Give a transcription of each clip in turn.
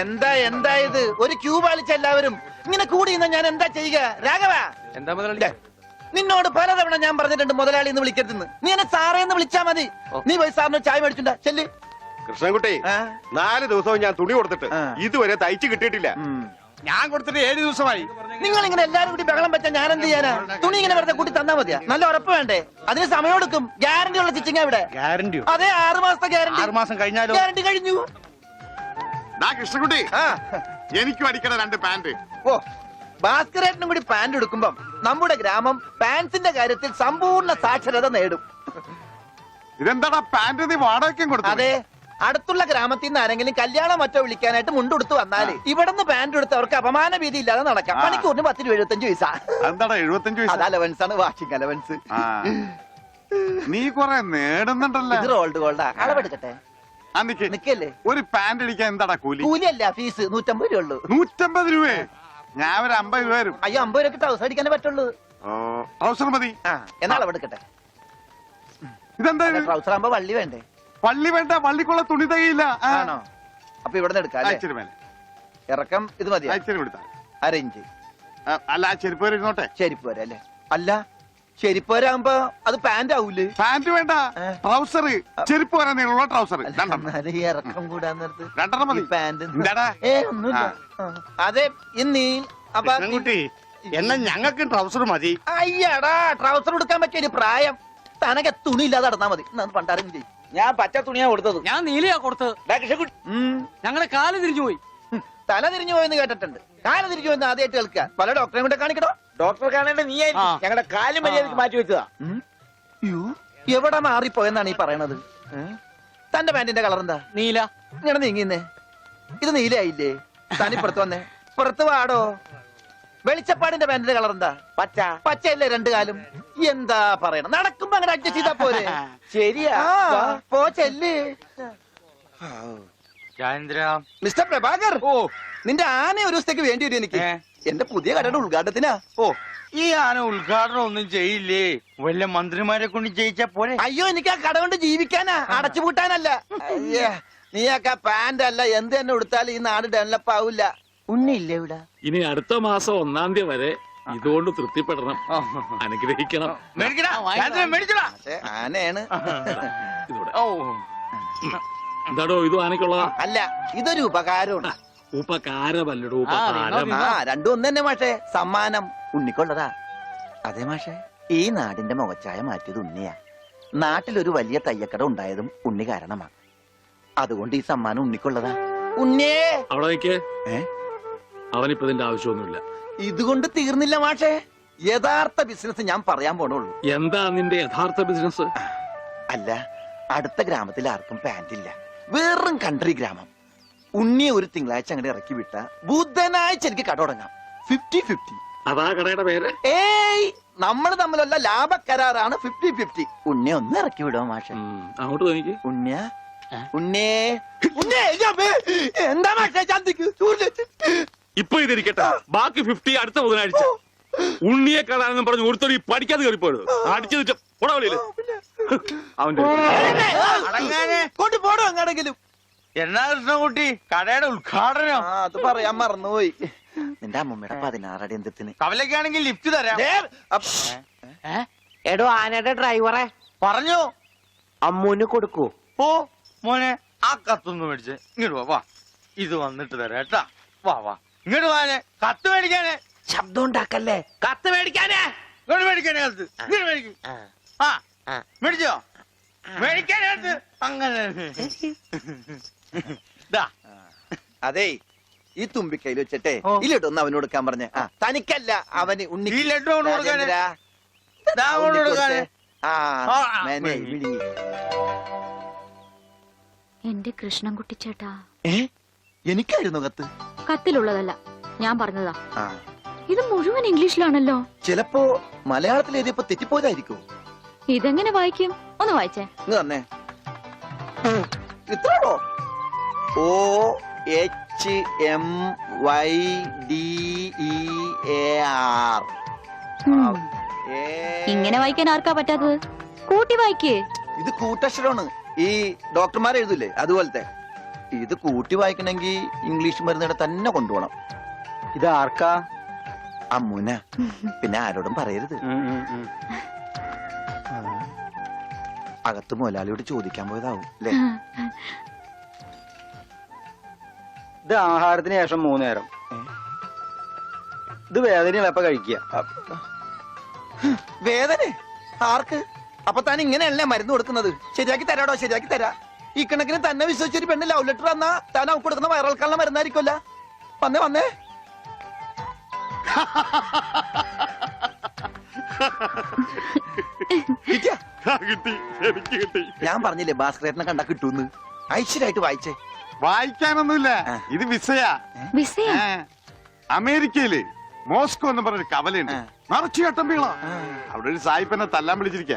എന്താ ഇത്? ഒരു ക്യൂ പാലിച്ച എല്ലാവരും ഇങ്ങനെ കൂടി ഞാൻ എന്താ ചെയ്യുക? രാഘവ, എന്താ മുതലാളി? നിന്നോട് പലതവണ ഞാൻ പറഞ്ഞിട്ടുണ്ട് മുതലാളി എന്ന് വിളിക്കരുതെന്ന്. നീ എന്നെ സാറേ എന്ന് വിളിച്ചാ മതി. നീ പോയി സാറിന് ചായ മേടിച്ചുണ്ടാ ചെല്ല്. കൃഷ്ണൻകുട്ടി, 4 ദിവസവും ഞാൻ തുണി കൊടുത്തിട്ട് ഇതുവരെ തയ്ച്ചു കിട്ടിയിട്ടില്ല. ഞാൻ കൊടുത്തിട്ട് 7 ദിവസമായി. നിങ്ങൾ ഇങ്ങനെ എല്ലാരും കൂടി ബഹളം വെച്ചാൽ ഞാൻ എന്ത് ചെയ്യാനാ? തുണി ഇങ്ങനെ വെറുതെ കൂട്ടി തന്നാ മതിയാ? നല്ല ഉറപ്പ് വേണ്ടേ? അതിന് സമയം എടുക്കും. ഗ്യാരണ്ടി ഉള്ള സ്റ്റിച്ചിങ് ഇവിടെ. ഗ്യാരണ്ടിയോ? അതെ, 6 മാസത്തെ ഗ്യാരണ്ടി. 6 മാസം കഴിഞ്ഞാലോ? ഗ്യാരണ്ടി കഴിഞ്ഞു. കൃഷ്ണൻകുട്ടി, എനിക്കും അടിക്കണ 2 പാന്റ്. ഓ, ഭാസ്കരേട്ടനും കൂടി പാന്റ് എടുക്കുമ്പം നമ്മുടെ ഗ്രാമം പാൻസിന്റെ കാര്യത്തിൽ സമ്പൂർണ്ണ സാക്ഷരത നേടും. ഇതെന്താടാ പാന്റ് നീ വാടകയ്ക്കും കൊടുത്തു? അതെ, അടുത്തുള്ള ഗ്രാമത്തിൽ നിന്ന് ആരെങ്കിലും കല്യാണം മറ്റോ വിളിക്കാനായിട്ട് മുണ്ടെടുത്ത് വന്നാല് ഇവിടുന്ന് പാന്റ് എടുത്ത് അവർക്ക് അപമാന ഭീതി ഇല്ലാതെ നടക്കാം. മണിക്കൂറിന് 10 രൂപ 75 പൈസ. എന്താടാ 75 പൈസ? അത് അലവൻസ് ആണ്, വാഷിംഗ് അലവൻസ്. നീ കൊറേ നേടുന്നുണ്ടല്ലോ. ഇത് റോൾഡ് ഗോൾഡാ. അളവെടുക്കട്ടെ? നിക്കല്ലേ. ഒരു പാന്റ് അടിക്കാൻ എന്താടാ കൂലി? കൂലിയല്ല, ഫീസ് 150 രൂപ ഉള്ളൂ. 150 രൂപ? ഞാൻ ഒരു 50 രൂപ വരും. അയ്യോ, 50 രൂപയ്ക്ക് ട്രൗസർ അടിക്കാനേ പറ്റുള്ളൂ. ട്രൗസർ മതി. എന്നാ അളവെടുക്കട്ടെ? ഇതെന്താ? ട്രൗസർ ആകുമ്പോ വള്ളി വേണ്ടേ? വള്ളി വേണ്ട, വള്ളിക്കുള്ള തുണി തികയില്ല. ആണോ? അപ്പൊ ഇവിടെ എടുക്കാം. ഇറക്കം ഇത് മതി. അരയിഞ്ച്. അല്ല, ചെരുപ്പ് വരെ ഇരുന്നോട്ടെ. ചെരുപ്പ് വരെ അല്ലേ? അല്ല, ചെരുപ്പ് വരാകുമ്പോ അത് പാന്റ് ആവൂലേ? പാന്റ് വേണ്ട, ട്രൗസർ. ചെരുപ്പ് വരെ നീളമുള്ള ട്രൗസർ. ഇറക്കം കൂടാൻ നേരത്ത് 2 മതി. പാന്റ് ഒന്നുമില്ല. അതെ, ഇന്നീ കുട്ടി എന്നാ ഞങ്ങൾക്ക് ട്രൗസർ മതി. അയ്യടാ, ട്രൗസർ എടുക്കാൻ പറ്റിയ ഒരു പ്രായം. തനക്ക് തുണി ഇല്ലാതെ നടന്നാ മതി. പണ്ടാരും ചെയ്യും. ഞാൻ പച്ച തുണിയാ കൊടുത്തത്. ഞാൻ നീലയാ കൊടുത്തത്. ഞങ്ങളുടെ കാല് തിരിഞ്ഞു പോയി. തല തിരിഞ്ഞു പോയെന്ന് കേട്ടിട്ടുണ്ട്. കാല് തിരിഞ്ഞു പോയെന്ന് ആദ്യമായിട്ട് കേൾക്കുക. പല ഡോക്ടറെ കൊണ്ട് കാണിക്കണോ? ഡോക്ടറെ കാണേണ്ട നീ ഞങ്ങളുടെ കാലും മര്യാദക്ക് മാറ്റി വെച്ചതാ. എവിടെ മാറിപ്പോയെന്നാണ് ഈ പറയണത്? തന്റെ പാന്റിന്റെ കളർ എന്താ? നീല. ഇങ്ങനെ നീങ്ങിന്നേ. ഇത് നീലയായില്ലേ? തനിപ്പുറത്ത് വന്നേ. പുറത്ത് വാടോ. വെളിച്ചപ്പാടിന്റെ പാന്റിന്റെ കളർ എന്താ? പച്ച. പച്ചയല്ലേ 2 കാലും? എന്താ പറയണം? നടക്കുമ്പോ അങ്ങനെ അഡ്ജസ്റ്റ് ചെയ്താ പോരെ? ശരിയാ, പോ ചെല്ല്. മിസ്റ്റർ പ്രഭാകർ, നിന്റെ ആന ഒരു ദിവസത്തേക്ക് വേണ്ടി വരും എനിക്ക്. എന്റെ പുതിയ കടയുടെ ഉദ്ഘാടനത്തിനാ. ഈ ആന ഉദ്ഘാടനം ഒന്നും ചെയ്യില്ലേ? വല്ല മന്ത്രിമാരെ കൊണ്ട് ചെയ്യിച്ചാ പോലെ. അയ്യോ, എനിക്ക് ആ കട കൊണ്ട് ജീവിക്കാനാ, അടച്ചുപൂട്ടാനല്ല. നീയൊക്കെ പാന്റ് അല്ല എന്ത് തന്നെ കൊടുത്താലും ഈ നാട് ഡെവലപ്പ് ആവില്ല. ഉണ്ണിയില്ലേ ഇവിടെ? ഇനി അടുത്ത മാസം 1-ാം തീയതി വരെ ഇതുകൊണ്ട് തൃപ്തിപ്പെടണം, അനുഗ്രഹിക്കണം. ആനയാണ്. എന്താടോ ഇത് ആനയ്ക്കുള്ളതാ? അല്ല, ഇതൊരു ഉപകാരമാണ്. ഉപകാരമല്ലടോ, ഉപകാരം. രണ്ടും ഒന്ന് തന്നെ മാഷേ. സമ്മാനം ഉണ്ണിക്കൊള്ളതാ. അതെ മാഷേ, ഈ നാടിന്റെ മുഖച്ഛായ മാറ്റിയത് ഉണ്ണിയാ. നാട്ടിലൊരു വലിയ തയ്യക്കട ഉണ്ടായതും ഉണ്ണി കാരണമാണ്. അതുകൊണ്ട് ഈ സമ്മാനം ഉണ്ണിക്കൊള്ളതാ. ഉണ്ണിയേ അവിടെ നിൽക്കേ. അവനിപ്പോ ഇതിന്റെ ആവശ്യമൊന്നുമില്ല. ഇതുകൊണ്ട് തീർന്നില്ല മാഷേ. യഥാർത്ഥ ബിസിനസ് ഞാൻ പറയാൻ പോണുള്ളൂ. എന്താ നിന്റെ യഥാർത്ഥ ബിസിനസ്? അല്ല, അടുത്ത ഗ്രാമത്തിൽ ആർക്കും പാന്റ് ഇല്ല. വെറും കൺട്രി ഗ്രാമം. ഉണ്ണിയെ ഒരു തിങ്കളാഴ്ച അങ്ങനെ ഇറക്കി വിട്ട ബുധനാഴ്ച എനിക്ക് കട തുടങ്ങാം. 50-50. അതാ കടയുടെ പേര്? ഏയ്, നമ്മൾ തമ്മിലുള്ള ലാഭക്കരാറാണ് 50-50. ഉണ്ണിയെ ഒന്ന് ഇറക്കി വിടുമോ മാഷേ? അങ്ങോട്ട് തോന്നിക്ക്. ഉണ്ണിയ ഉണ്ണേ എന്താ മാഷേ ചന്തിക്ക്? ഇപ്പൊ ഇതിരിക്കട്ടെ, ബാക്കി 50 അടുത്ത ബുധനാഴ്ച. ഉണ്ണിയെ കാണാനെന്നും പറഞ്ഞു ഒരുത്തോടി പഠിക്കാതെ കയറിപ്പോയത് അടിച്ചു പോടവളിയില്. അവന്റെ കൊണ്ടുപോടോ അങ്ങനെങ്കിലും. എന്നാ കൃഷ്ണൻകുട്ടി കടയുടെ ഉദ്ഘാടനം? അത് പറയാൻ മറന്നുപോയി. നിന്റെ അമ്മൂമ്മയുടെ 16 അടി എന്തിന്? കവലക്കാണെങ്കിൽ ലിഫ്റ്റ് തരാം. എടോ, ആനയുടെ ഡ്രൈവറെ പറഞ്ഞു അമ്മൂന് കൊടുക്കൂ. ഓ മോനെ, ആ കത്തൊന്ന് മേടിച്ചേ. ഇങ്ങോട്ട് വാ. ഇത് വന്നിട്ട് തരാം കേട്ടാ. വാ വാ, ഇങ്ങോട്ട് വാനെ. കത്ത് മേടിക്കാനേ. ശബ്ദം ഉണ്ടാക്കല്ലേ. കത്ത് മേടിക്കാനേ. ഇങ്ങോട്ട് മേടിക്കാനേ കത്ത്. ഇങ്ങോട്ട് മേടിക്കും. മേടിച്ചോ? മേടിക്കാനേ കത്ത്. അങ്ങനെ അതെ, ഈ തുമ്പിക്കൈയിൽ വെച്ചിട്ടേ ഈ ലഡു ഒന്ന് അവന് കൊടുക്കാൻ പറഞ്ഞേ. തനിക്കല്ല, അവന്. ഉണ്ണി ഈ ലഡു അവന് കൊടുക്കാനേ. എന്റെ കൃഷ്ണൻകുട്ടി ചേട്ടാ. എനിക്കായിരുന്നു കത്ത്. കത്തിലുള്ളതല്ല, ഞാൻ പറഞ്ഞതാ. ഇത് മുഴുവൻ ഇംഗ്ലീഷിലാണല്ലോ. ചിലപ്പോ മലയാളത്തിൽ എഴുതിയപ്പോ തെറ്റിപ്പോയതായിരിക്കും. ഇതെങ്ങനെ വായിക്കും? ഒന്ന് വായിച്ചേ. തന്നെ ഇത്രോ? OHMYDEAR. ഇങ്ങനെ വായിക്കാൻ ആർക്കാ പറ്റാത്തത്? കൂട്ടി വായിക്കേ. ഇത് കൂട്ടക്ഷരമാണ്. ഈ ഡോക്ടർമാർ എഴുതൂലേ അതുപോലത്തെ. ഇത് കൂട്ടി വായിക്കണമെങ്കിൽ ഇംഗ്ലീഷ് മരുന്നിടെ തന്നെ കൊണ്ടുപോകണം. ഇത് ആർക്കാ? അമ്മൂന. പിന്നെ ആരോടും പറയരുത്. അകത്ത് മുതലാളിയോട് ചോദിക്കാൻ പോയതാവും അല്ലേ? ഇത് ആഹാരത്തിന് ശേഷം 3 നേരം. ഇത് വേദനയുള്ള എപ്പ കഴിക്കുക? വേദന ആർക്ക്? അപ്പൊ താൻ ഇങ്ങനെയല്ലേ മരുന്ന് കൊടുക്കുന്നത്? ശരിയാക്കി തരാടോ, ശരിയാക്കി തരാ. ഈ കണക്കിന് തന്നെ വിശ്വസിച്ചൊരു പെണ്ണ് ലവ് ലെറ്റർ തന്നാ താൻ അവൾക്ക് കൊടുക്കുന്ന വയറിളക്കാനുള്ള മരുന്നായിരിക്കുമല്ല. വന്നേ വന്നേ. കിട്ടിയാ? കിട്ടി, എനിക്ക് കിട്ടി. ഞാൻ പറഞ്ഞില്ലേ ഭാസ്കരേട്ടനെ കണ്ടാ കിട്ടൂന്ന്. ഐശ്വര്യമായിട്ട് വായിച്ചേ. വായിക്കാനൊന്നുമില്ല, ഇത് വിസയാ. വിസയാ? അമേരിക്കയില് മോസ്കോ എന്ന് പറഞ്ഞൊരു കവലയുണ്ട്. നിറച്ചു ചട്ടമ്പികളാ. അവിടെ ഒരു സായിപ്പനെ തല്ലാൻ വിളിച്ചിരിക്ക.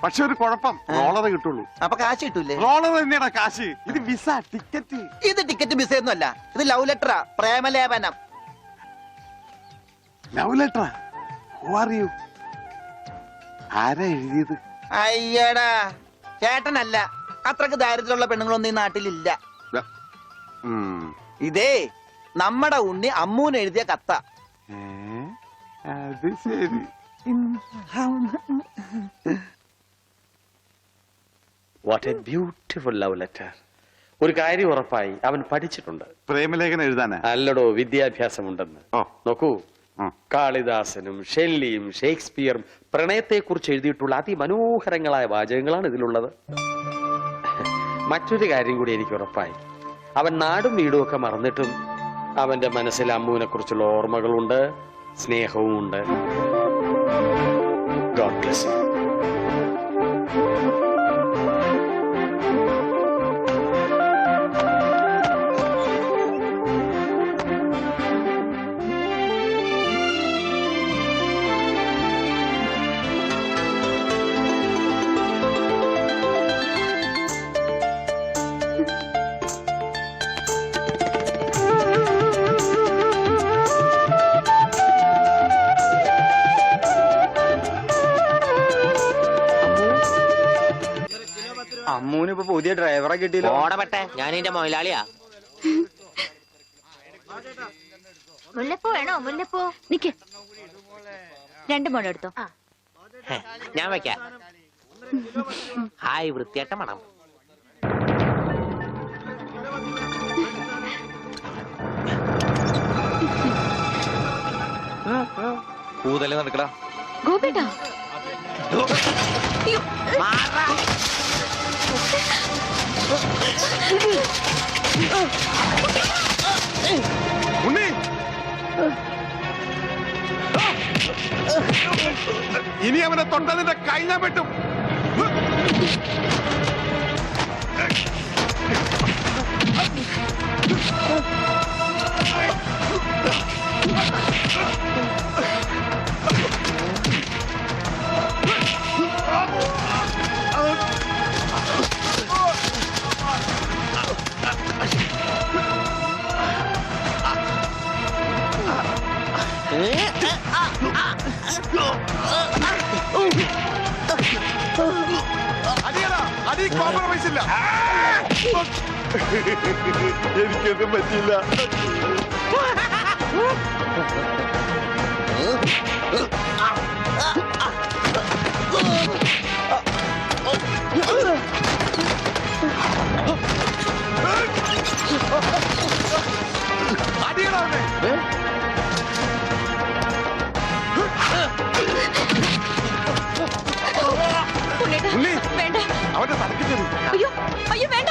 പക്ഷെ ഒരു കുഴപ്പം, റോളറെ കിട്ടുള്ളൂ. അപ്പൊ കാശ് കിട്ടൂലേ? റോളർ തന്നെയാടാ കാശ്. ഇത് വിസ, ടിക്കറ്റ്. ഇത് ടിക്കറ്റ് വിസ ഒന്നും അല്ല, ഇത് ലവ് ലെറ്ററാ, പ്രേമലേപനം. ലവ് ലെറ്ററാ? Who are you? ആരാ എഴുതിയത്? അയ്യടാ ചേട്ടനല്ല. അത്രക്ക് ദാരിദ്ര്യമുള്ള പെണ്ണുങ്ങളൊന്നും ഈ നാട്ടിലില്ല. ഇതേ നമ്മടെ ഉണ്ണി അമ്മൂന് എഴുതിയ കത്ത. അത് ശരി. What A beautiful love letter. ഒരു കാര്യം ഉറപ്പായി, അവൻ പഠിച്ചിട്ടുണ്ട്. പ്രേമലേഖനം എഴുതാനാ? അല്ലടോ, വിദ്യാഭ്യാസമുണ്ടെന്ന്. നോക്കൂ, കാളിദാസനും ഷെല്ലിയും ഷേക്സ്പിയറും പ്രണയത്തെക്കുറിച്ച് എഴുതിയിട്ടുള്ള അതിമനോഹരങ്ങളായ വാചകങ്ങളാണ് ഇതിലുള്ളത്. മറ്റൊരു കാര്യം കൂടി എനിക്ക് ഉറപ്പായി, അവൻ നാടും വീടും ഒക്കെ മറന്നിട്ടും അവന്റെ മനസ്സിൽ അമ്മുവിനെ കുറിച്ചുള്ള ഓർമ്മകളുണ്ട്, സ്നേഹവും ഉണ്ട്. God bless you. അമ്മൂന് ഇപ്പൊ പുതിയ ഡ്രൈവറെ കിട്ടിയില്ല. ഓടപെട്ടെ, ഞാൻ എന്റെ മൊയിലാളിയാ. മുല്ലപ്പൂ വേണോ? മുല്ലപ്പൂ നിക്ക്, 2 മുഴം എടുത്തോ. ഞാൻ വെക്കാം. ഹായ്, വൃത്തിയായിട്ട മണം. പൂതല്ലേ നടക്കടാ ഗോപിട്ടാ. ഉണ്ണി, ഇനി അവനെ തൊട്ടതിന്റെ കൈ ഞാൻ വെട്ടും. അടിയടാ, അടി കോംപ്രമൈസ് ഇല്ല. എനിക്കൊന്നും പറ്റില്ല. അടിയടാ അവനെ. ഉണ്ണി, വേണ്ട. അവന്റെ തലക്ക് തരും. അയ്യോ അയ്യോ വേണ്ട.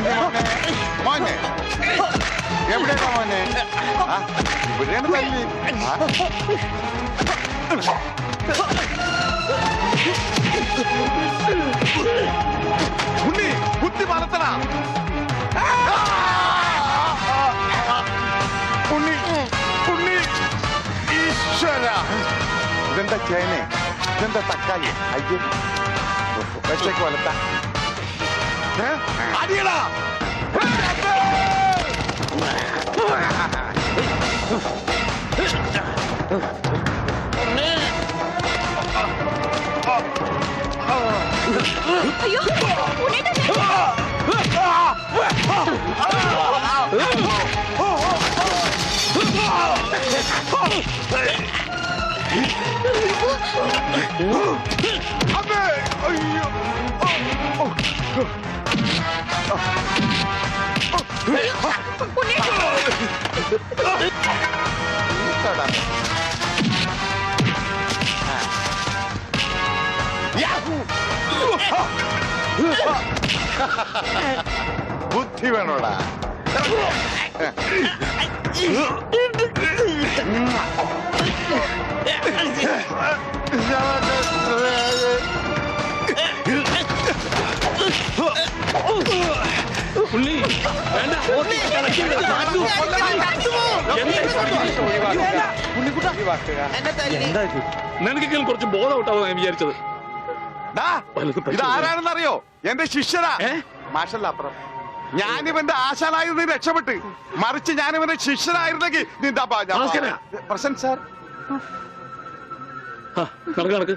മോനെ എവിടെയാ മോനെ ആ, ഇവിടെയാണ് തല്ലി ഉണ്ണി കുത്തി വളർത്തണ ഉണ്ണി ഉണ്ണി ഈശ്വര ഇതെന്താ ചേനെ ഇതെന്താ തക്കാളി അയ്യോ വെച്ചേക്ക് വളർത്ത അടിയടാ അയ്യോ ഉണ്ണേട്ടാ. അമ്മേ അയ്യോ ബുദ്ധി വേണോടാ ഉണ്ണി വേണ്ട. നിനക്കെങ്കിലും കുറച്ച് ബോധം ഔട്ടാവും ഞാൻ വിചാരിച്ചത്. ഇത് ആരാണെന്നറിയോ? എന്റെ ശിഷ്യരാ. മാഷല്ല അപ്പുറം. ഞാനിവന്റെ ആശാനായിരുന്നു രക്ഷപ്പെട്ട്, മറിച്ച് ഞാനിവന്റെ ശിഷ്യനായിരുന്നെങ്കിൽ നിന്റെ ഭാസ്കരാ. പ്രസന്റ് സാർ നടക്ക് നടക്ക്